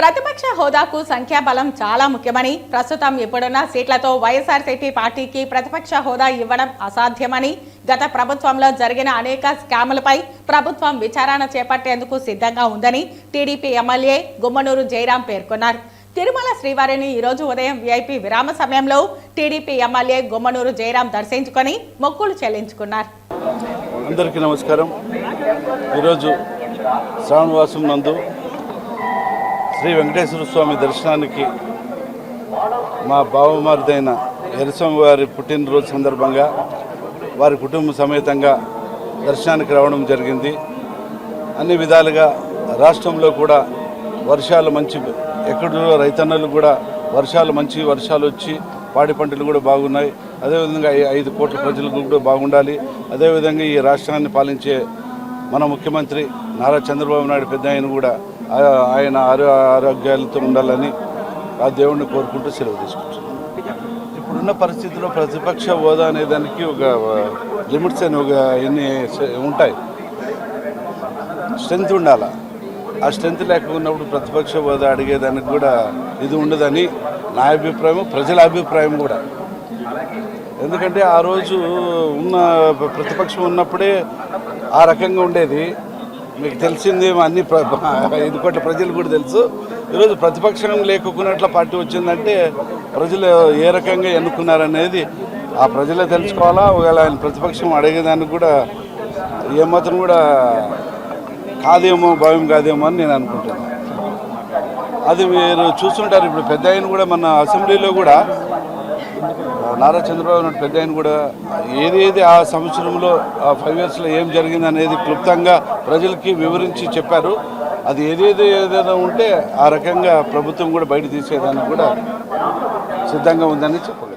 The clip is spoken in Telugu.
ప్రతిపక్ష హోదాకు సంఖ్యాబలం చాలా ముఖ్యమని, ప్రస్తుతం ఇప్పుడున్న సీట్లతో వైఎస్ఆర్సీపీ పార్టీకి ప్రతిపక్ష హోదా ఇవ్వడం అసాధ్యమని, గత ప్రభుత్వంలో జరిగిన అనేక స్కాములపై ప్రభుత్వం విచారణ చేపట్టేందుకు సిద్ధంగా ఉందని టీడీపీ ఎమ్మెల్యే గుమ్మనూరు జయరాం పేర్కొన్నారు. తిరుమల శ్రీవారిని ఈరోజు ఉదయం వీఐపీ విరామ సమయంలో టీడీపీ ఎమ్మెల్యే గుమ్మనూరు జయరాం దర్శించుకొని మొక్కులు చెల్లించుకున్నారు. అందరికీ నమస్కారం. ఈరోజు శ్రావణవాసం నందు శ్రీ వెంకటేశ్వర స్వామి దర్శనానికి మా బావమరిదైన ఎర్రస్వామి వారి పుట్టినరోజు సందర్భంగా వారి కుటుంబ సమేతంగా దర్శనానికి రావడం జరిగింది. అన్ని విధాలుగా రాష్ట్రంలో కూడా వర్షాలు మంచి, ఎక్కడో రైతన్నలు కూడా మంచి వర్షాలు వచ్చి పాడి పంటలు కూడా బాగున్నాయి. అదేవిధంగా 5 కోట్ల ప్రజలకు కూడా బాగుండాలి. అదేవిధంగా ఈ రాష్ట్రాన్ని పాలించే మన ముఖ్యమంత్రి నారా చంద్రబాబు నాయుడు పెద్ద ఆయన కూడా ఆయన ఆరోగ్యాలతో ఉండాలని ఆ దేవుడిని కోరుకుంటూ సెలవు తీసుకుంటున్నాం. ఇప్పుడున్న పరిస్థితిలో ప్రతిపక్ష హోదా అనే దానికి ఒక లిమిట్స్ అని ఒక ఎన్ని ఉంటాయి, స్ట్రెంత్ ఉండాలి. ఆ స్ట్రెంత్ లేకున్నప్పుడు ప్రతిపక్ష హోదా అడిగేదానికి కూడా ఇది ఉండదని నా అభిప్రాయం, ప్రజల అభిప్రాయం కూడా. ఎందుకంటే ఆ రోజు ఉన్న ప్రతిపక్షం ఉన్నప్పుడే ఆ రకంగా ఉండేది. మీకు తెలిసింది, అన్ని 5 కోట్ల ప్రజలు కూడా తెలుసు. ఈరోజు ప్రతిపక్షం లేకున్నట్ల పార్టీ వచ్చిందంటే ప్రజలు ఏ రకంగా ఎన్నుకున్నారనేది ఆ ప్రజలే తెలుసుకోవాలా. ఒకవేళ ఆయన ప్రతిపక్షం అడిగేదానికి కూడా ఏమాత్రం కూడా కాదేమో, భావ్యం కాదేమో అని నేను అనుకుంటున్నాను. అది మీరు చూస్తుంటారు. ఇప్పుడు పెద్ద ఆయన కూడా మన అసెంబ్లీలో కూడా నారా చంద్రబాబు నాయుడు పెద్ద ఆయన కూడా ఏదేది ఆ సంవత్సరంలో ఆ 5 ఇయర్స్లో ఏం జరిగింది అనేది క్లుప్తంగా ప్రజలకి వివరించి చెప్పారు. అది ఏదేదో ఉంటే ఆ రకంగా ప్రభుత్వం కూడా బయట తీసేదానికి కూడా సిద్ధంగా ఉందని చెప్పగలరు.